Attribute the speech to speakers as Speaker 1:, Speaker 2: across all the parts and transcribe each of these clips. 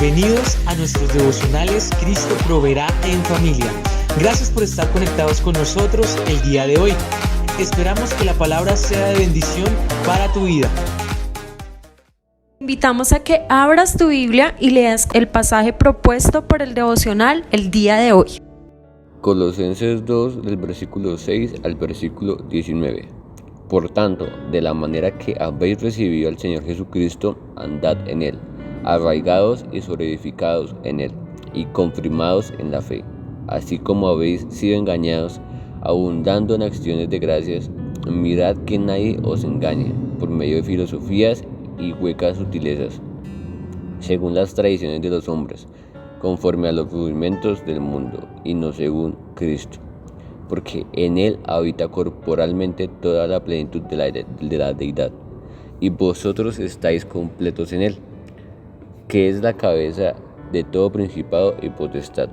Speaker 1: bienvenidos a nuestros devocionales Cristo Proveerá en Familia. Gracias por estar conectados con nosotros el día de hoy. Esperamos que la palabra sea de bendición para tu vida.
Speaker 2: Invitamos a que abras tu Biblia y leas el pasaje propuesto por el devocional el día de hoy.
Speaker 3: Colosenses 2, del versículo 6 al versículo 19. Por tanto, de la manera que habéis recibido al Señor Jesucristo, andad en Él, arraigados y sobreedificados en Él, y confirmados en la fe, así como habéis sido engañados, abundando en acciones de gracias. Mirad que nadie os engañe, por medio de filosofías y huecas sutilezas, según las tradiciones de los hombres, conforme a los rudimentos del mundo, y no según Cristo, porque en Él habita corporalmente toda la plenitud de la deidad, y vosotros estáis completos en Él, que es la cabeza de todo principado y potestad.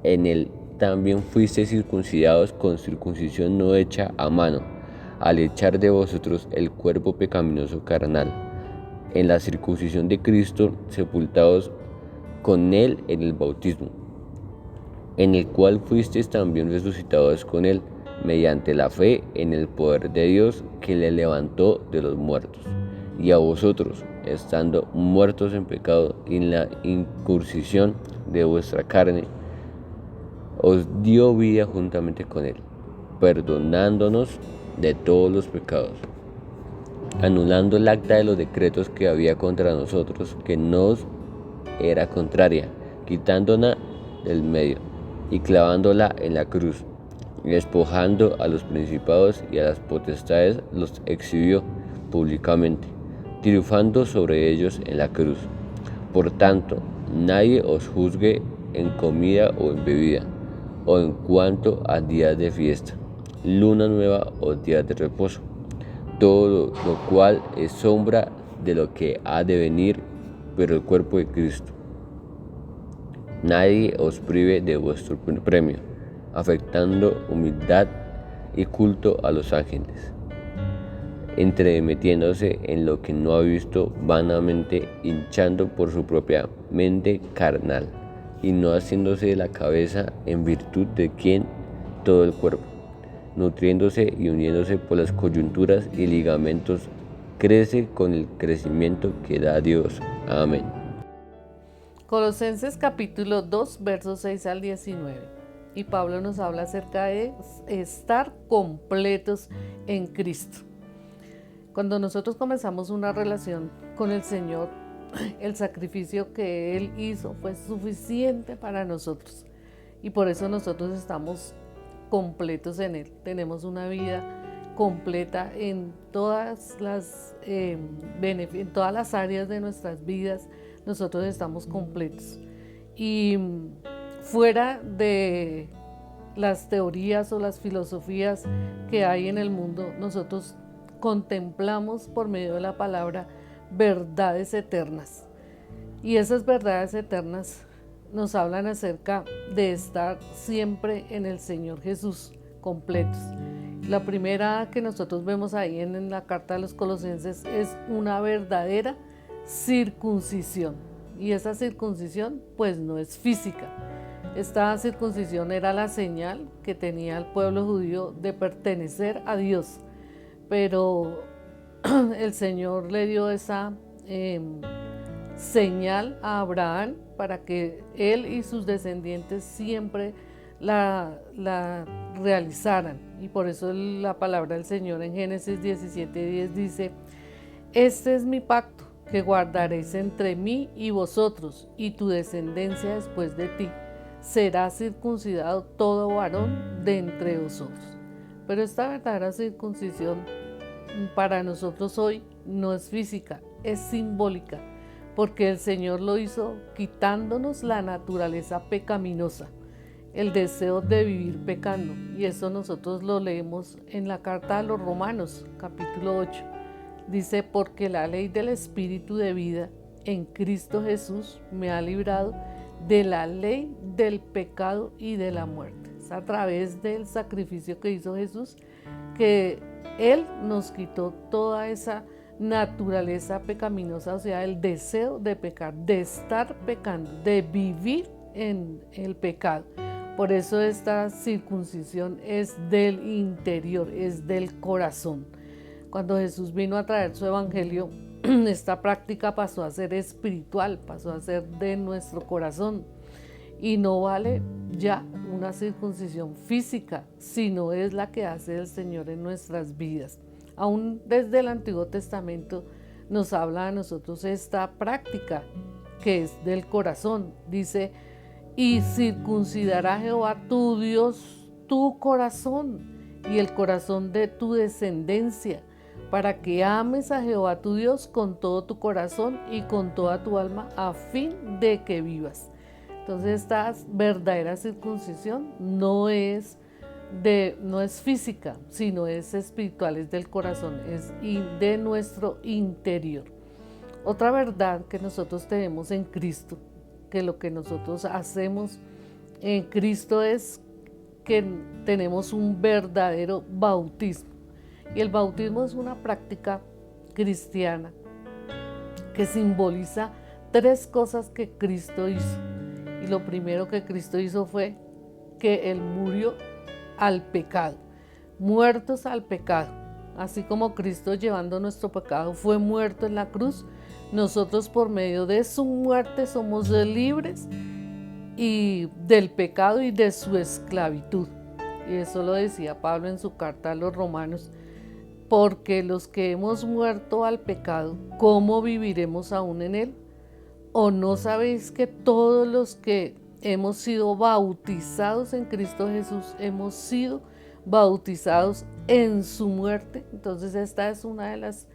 Speaker 3: En Él también fuisteis circuncidados con circuncisión no hecha a mano, al echar de vosotros el cuerpo pecaminoso carnal, en la circuncisión de Cristo, sepultados con Él en el bautismo, en el cual fuisteis también resucitados con Él, mediante la fe en el poder de Dios que le levantó de los muertos. Y a vosotros, estando muertos en pecado y en la incursión de vuestra carne, os dio vida juntamente con Él, perdonándonos de todos los pecados, anulando el acta de los decretos que había contra nosotros, que nos era contraria, quitándola del medio y clavándola en la cruz, despojando a los principados y a las potestades, los exhibió públicamente, triunfando sobre ellos en la cruz. Por tanto, nadie os juzgue en comida o en bebida, o en cuanto a días de fiesta, luna nueva o días de reposo, todo lo cual es sombra de lo que ha de venir, pero el cuerpo de Cristo. Nadie os prive de vuestro premio, afectando humildad y culto a los ángeles, entremetiéndose en lo que no ha visto vanamente, hinchando por su propia mente carnal, y no haciéndose de la cabeza, en virtud de quien todo el cuerpo, nutriéndose y uniéndose por las coyunturas y ligamentos, crece con el crecimiento que da Dios. Amén.
Speaker 4: Colosenses capítulo 2, versos 6 al 19. Y Pablo nos habla acerca de estar completos en Cristo. Cuando nosotros comenzamos una relación con el Señor, el sacrificio que Él hizo fue suficiente para nosotros. Y por eso nosotros estamos completos en Él. Tenemos una vida completa en todas las áreas de nuestras vidas. Nosotros estamos completos. Y fuera de las teorías o las filosofías que hay en el mundo, nosotros contemplamos por medio de la palabra verdades eternas. Y esas verdades eternas nos hablan acerca de estar siempre en el Señor Jesús, completos. La primera que nosotros vemos ahí en la carta de los Colosenses es una verdadera circuncisión. Y esa circuncisión pues no es física. Esta circuncisión era la señal que tenía el pueblo judío de pertenecer a Dios. Pero el Señor le dio esa señal a Abraham para que él y sus descendientes siempre la realizaran. Y por eso la palabra del Señor en Génesis 17:10 dice: este es mi pacto que guardaréis entre mí y vosotros y tu descendencia después de ti. Será circuncidado todo varón de entre vosotros. Pero esta verdadera circuncisión para nosotros hoy no es física, es simbólica, porque el Señor lo hizo quitándonos la naturaleza pecaminosa, el deseo de vivir pecando. Y eso nosotros lo leemos en la carta a los Romanos, capítulo 8. Dice: porque la ley del Espíritu de vida en Cristo Jesús me ha librado de la ley del pecado y de la muerte. Es a través del sacrificio que hizo Jesús que Él nos quitó toda esa naturaleza pecaminosa, o sea, el deseo de pecar, de estar pecando, de vivir en el pecado. Por eso esta circuncisión es del interior, es del corazón. Cuando Jesús vino a traer su evangelio, esta práctica pasó a ser espiritual, pasó a ser de nuestro corazón. Y no vale ya una circuncisión física, sino es la que hace el Señor en nuestras vidas. Aún desde el Antiguo Testamento nos habla a nosotros esta práctica que es del corazón. Dice, y circuncidará Jehová tu Dios tu corazón y el corazón de tu descendencia, para que ames a Jehová tu Dios con todo tu corazón y con toda tu alma, a fin de que vivas. Entonces esta verdadera circuncisión no es física, sino es espiritual, es del corazón, es de nuestro interior. Otra verdad que nosotros tenemos en Cristo, que lo que nosotros hacemos en Cristo es que tenemos un verdadero bautismo. Y el bautismo es una práctica cristiana que simboliza 3 cosas que Cristo hizo. Y lo primero que Cristo hizo fue que Él murió al pecado, muertos al pecado. Así como Cristo, llevando nuestro pecado, fue muerto en la cruz, nosotros por medio de su muerte somos libres y del pecado y de su esclavitud. Y eso lo decía Pablo en su carta a los Romanos, porque los que hemos muerto al pecado, ¿cómo viviremos aún en él? ¿O no sabéis que todos los que hemos sido bautizados en Cristo Jesús, hemos sido bautizados en su muerte? Entonces esta es una de las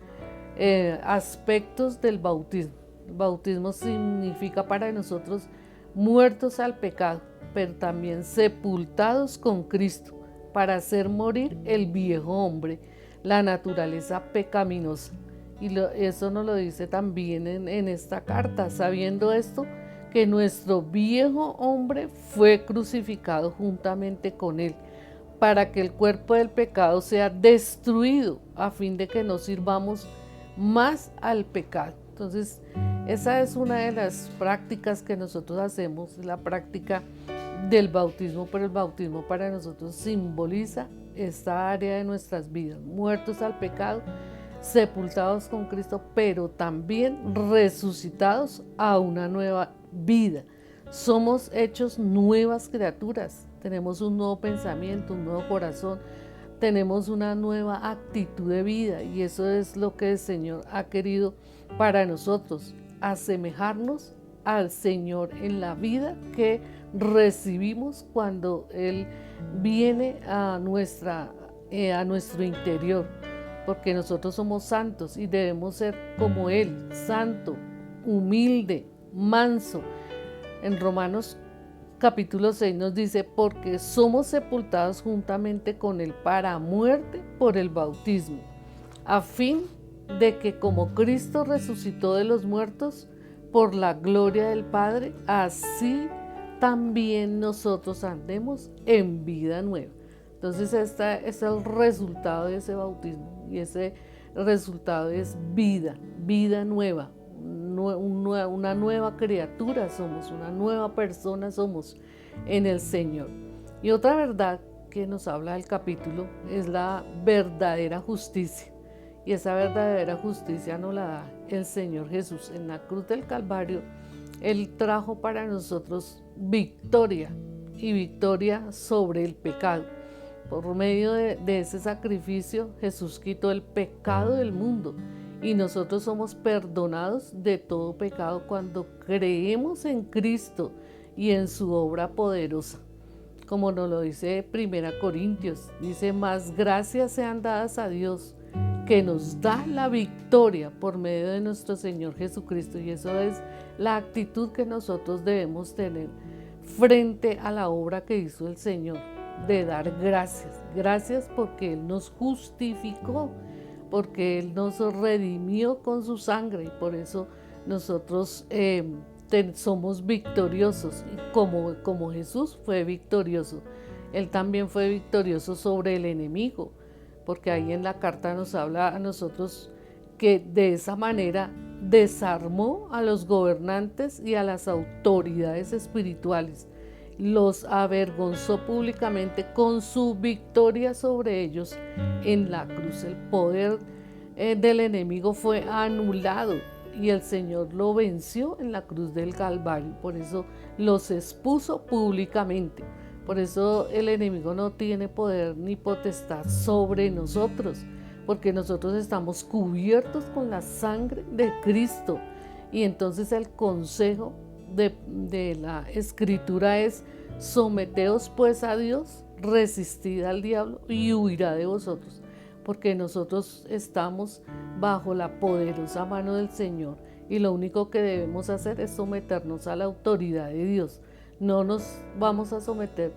Speaker 4: aspectos del bautismo. El bautismo significa para nosotros muertos al pecado, pero también sepultados con Cristo, para hacer morir el viejo hombre, la naturaleza pecaminosa. Y eso nos lo dice también en esta carta, sabiendo esto, que nuestro viejo hombre fue crucificado juntamente con él, para que el cuerpo del pecado sea destruido, a fin de que no sirvamos más al pecado. Entonces, esa es una de las prácticas que nosotros hacemos, la práctica del bautismo, pero el bautismo para nosotros simboliza esta área de nuestras vidas, muertos al pecado, sepultados con Cristo, pero también resucitados a una nueva vida. Somos hechos nuevas criaturas, tenemos un nuevo pensamiento, un nuevo corazón, tenemos una nueva actitud de vida, y eso es lo que el Señor ha querido para nosotros, asemejarnos al Señor en la vida que recibimos cuando Él viene a nuestro interior, porque nosotros somos santos y debemos ser como Él, santo, humilde, manso. En Romanos capítulo 6 nos dice, porque somos sepultados juntamente con Él para muerte por el bautismo, a fin de que como Cristo resucitó de los muertos por la gloria del Padre, así también nosotros andemos en vida nueva. Entonces este es el resultado de ese bautismo, y ese resultado es vida nueva, una nueva criatura somos, una nueva persona somos en el Señor. Y otra verdad que nos habla el capítulo es la verdadera justicia, y esa verdadera justicia nos la da el Señor Jesús. En la cruz del Calvario, Él trajo para nosotros victoria, y victoria sobre el pecado. Por medio de ese sacrificio, Jesús quitó el pecado del mundo, y nosotros somos perdonados de todo pecado cuando creemos en Cristo y en su obra poderosa. Como nos lo dice 1 Corintios, dice, más gracias sean dadas a Dios, que nos da la victoria por medio de nuestro Señor Jesucristo. Y eso es la actitud que nosotros debemos tener frente a la obra que hizo el Señor, de dar gracias. Gracias porque Él nos justificó, porque Él nos redimió con su sangre, y por eso nosotros somos victoriosos. Y como Jesús fue victorioso, Él también fue victorioso sobre el enemigo, porque ahí en la carta nos habla a nosotros que de esa manera desarmó a los gobernantes y a las autoridades espirituales, los avergonzó públicamente con su victoria sobre ellos en la cruz. El poder del enemigo fue anulado y el Señor lo venció en la cruz del Calvario. Por eso los expuso públicamente. Por eso el enemigo no tiene poder ni potestad sobre nosotros, porque nosotros estamos cubiertos con la sangre de Cristo. Y entonces el consejo de la Escritura es: someteos pues a Dios, resistid al diablo y huirá de vosotros, porque nosotros estamos bajo la poderosa mano del Señor y lo único que debemos hacer es someternos a la autoridad de Dios. No nos vamos a someter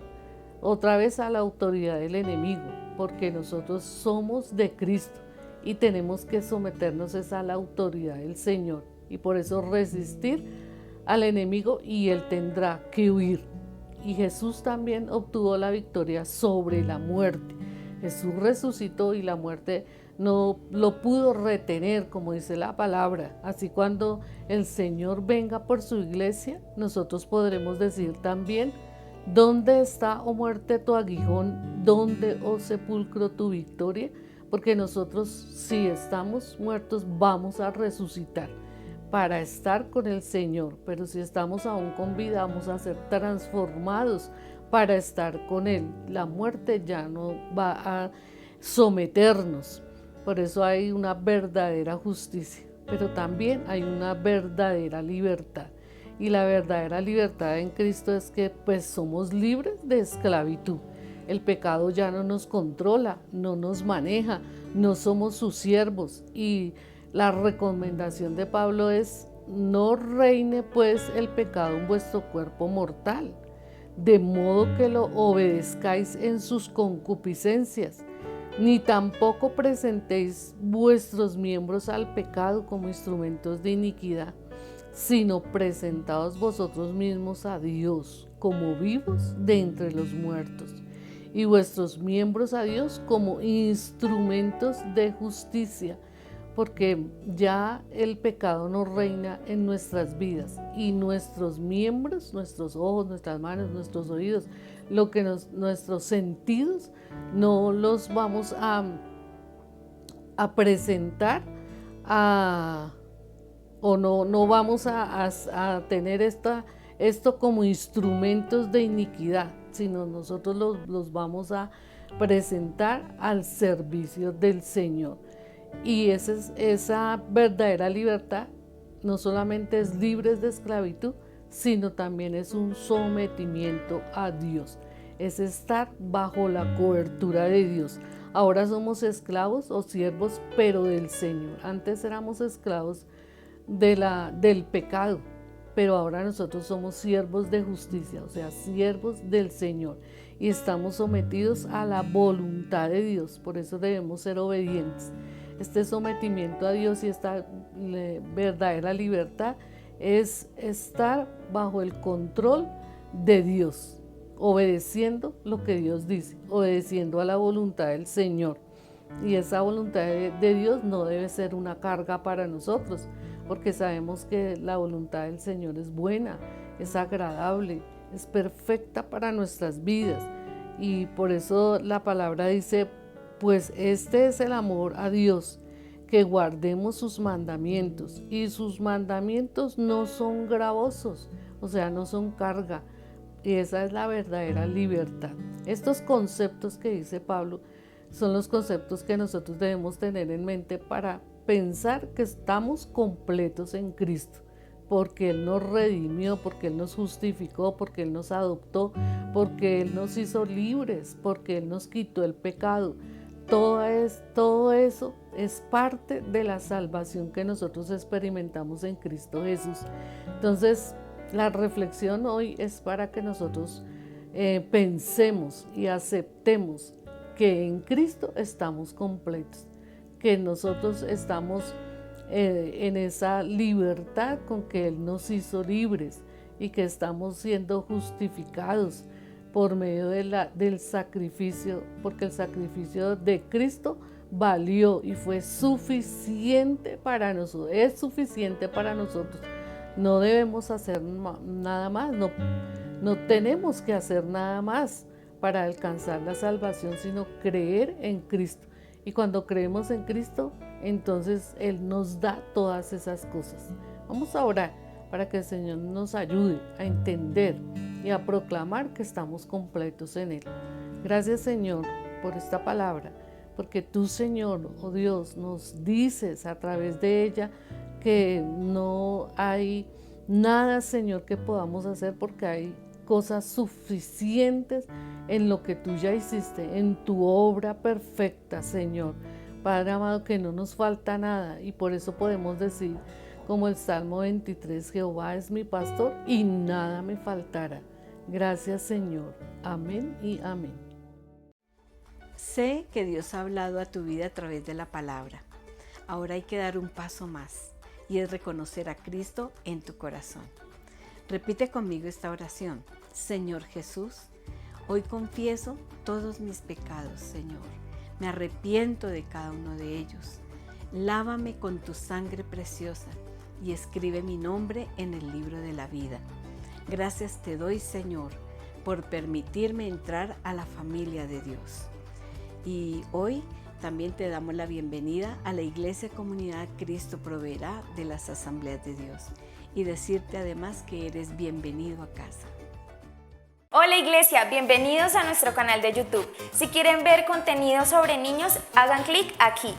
Speaker 4: otra vez a la autoridad del enemigo, porque nosotros somos de Cristo y tenemos que someternos a la autoridad del Señor, y por eso resistir al enemigo y él tendrá que huir. Y Jesús también obtuvo la victoria sobre la muerte. Jesús resucitó y la muerte no lo pudo retener, como dice la palabra. Así cuando el Señor venga por su iglesia, nosotros podremos decir también: ¿dónde está, oh muerte, tu aguijón? ¿Dónde, oh sepulcro, tu victoria? Porque nosotros, si estamos muertos, vamos a resucitar para estar con el Señor, pero si estamos aún con vida, vamos a ser transformados para estar con Él. La muerte ya no va a someternos. Por eso hay una verdadera justicia, pero también hay una verdadera libertad. Y la verdadera libertad en Cristo es que pues somos libres de esclavitud. El pecado ya no nos controla, no nos maneja, no somos sus siervos. Y la recomendación de Pablo es: no reine pues el pecado en vuestro cuerpo mortal, de modo que lo obedezcáis en sus concupiscencias, ni tampoco presentéis vuestros miembros al pecado como instrumentos de iniquidad, sino presentaos vosotros mismos a Dios como vivos de entre los muertos, y vuestros miembros a Dios como instrumentos de justicia, porque ya el pecado no reina en nuestras vidas y nuestros miembros, nuestros ojos, nuestras manos, nuestros oídos, nuestros sentidos, no los vamos a presentar o no vamos a tener esto como instrumentos de iniquidad, sino nosotros los vamos a presentar al servicio del Señor. Y esa verdadera libertad no solamente es libre de esclavitud, sino también es un sometimiento a Dios. Es estar bajo la cobertura de Dios. Ahora somos esclavos o siervos, pero del Señor. Antes éramos esclavos del pecado, pero ahora nosotros somos siervos de justicia, o sea, siervos del Señor. Y estamos sometidos a la voluntad de Dios, por eso debemos ser obedientes. Este sometimiento a Dios y esta verdadera libertad es estar bajo el control de Dios, obedeciendo lo que Dios dice, obedeciendo a la voluntad del Señor. Y esa voluntad de Dios no debe ser una carga para nosotros, porque sabemos que la voluntad del Señor es buena, es agradable, es perfecta para nuestras vidas. Y por eso la palabra dice: pues este es el amor a Dios, que guardemos sus mandamientos, y sus mandamientos no son gravosos, o sea, no son carga, y esa es la verdadera libertad. Estos conceptos que dice Pablo son los conceptos que nosotros debemos tener en mente para pensar que estamos completos en Cristo, porque Él nos redimió, porque Él nos justificó, porque Él nos adoptó, porque Él nos hizo libres, porque Él nos quitó el pecado. Todo eso es parte de la salvación que nosotros experimentamos en Cristo Jesús. Entonces, la reflexión hoy es para que nosotros pensemos y aceptemos que en Cristo estamos completos, que nosotros estamos en esa libertad con que Él nos hizo libres y que estamos siendo justificados por medio del sacrificio, porque el sacrificio de Cristo valió y fue suficiente para nosotros, es suficiente para nosotros. No debemos hacer nada más, no tenemos que hacer nada más para alcanzar la salvación, sino creer en Cristo. Y cuando creemos en Cristo, entonces Él nos da todas esas cosas. Vamos a orar para que el Señor nos ayude a entender y a proclamar que estamos completos en Él. Gracias, Señor, por esta palabra, porque tú, Señor, oh Dios, nos dices a través de ella que no hay nada, Señor, que podamos hacer, porque hay cosas suficientes en lo que tú ya hiciste, en tu obra perfecta, Señor. Padre amado, que no nos falta nada, y por eso podemos decir, como el Salmo 23, Jehová es mi pastor y nada me faltará. Gracias, Señor. Amén y amén.
Speaker 5: Sé que Dios ha hablado a tu vida a través de la palabra. Ahora hay que dar un paso más, y es reconocer a Cristo en tu corazón. Repite conmigo esta oración. Señor Jesús, hoy confieso todos mis pecados, Señor. Me arrepiento de cada uno de ellos. Lávame con tu sangre preciosa y escribe mi nombre en el libro de la vida. Gracias te doy, Señor, por permitirme entrar a la familia de Dios. Y hoy también te damos la bienvenida a la Iglesia Comunidad Cristo Proveerá de las Asambleas de Dios, y decirte además que eres bienvenido a casa.
Speaker 6: Hola Iglesia, bienvenidos a nuestro canal de YouTube. Si quieren ver contenido sobre niños, hagan clic aquí.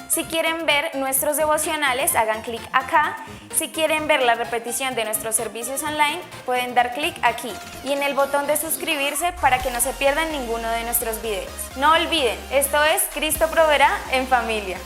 Speaker 6: Si quieren ver nuestros devocionales, hagan clic acá. Si quieren ver la repetición de nuestros servicios online, pueden dar clic aquí y en el botón de suscribirse para que no se pierdan ninguno de nuestros videos. No olviden, esto es Cristo Proveerá en familia.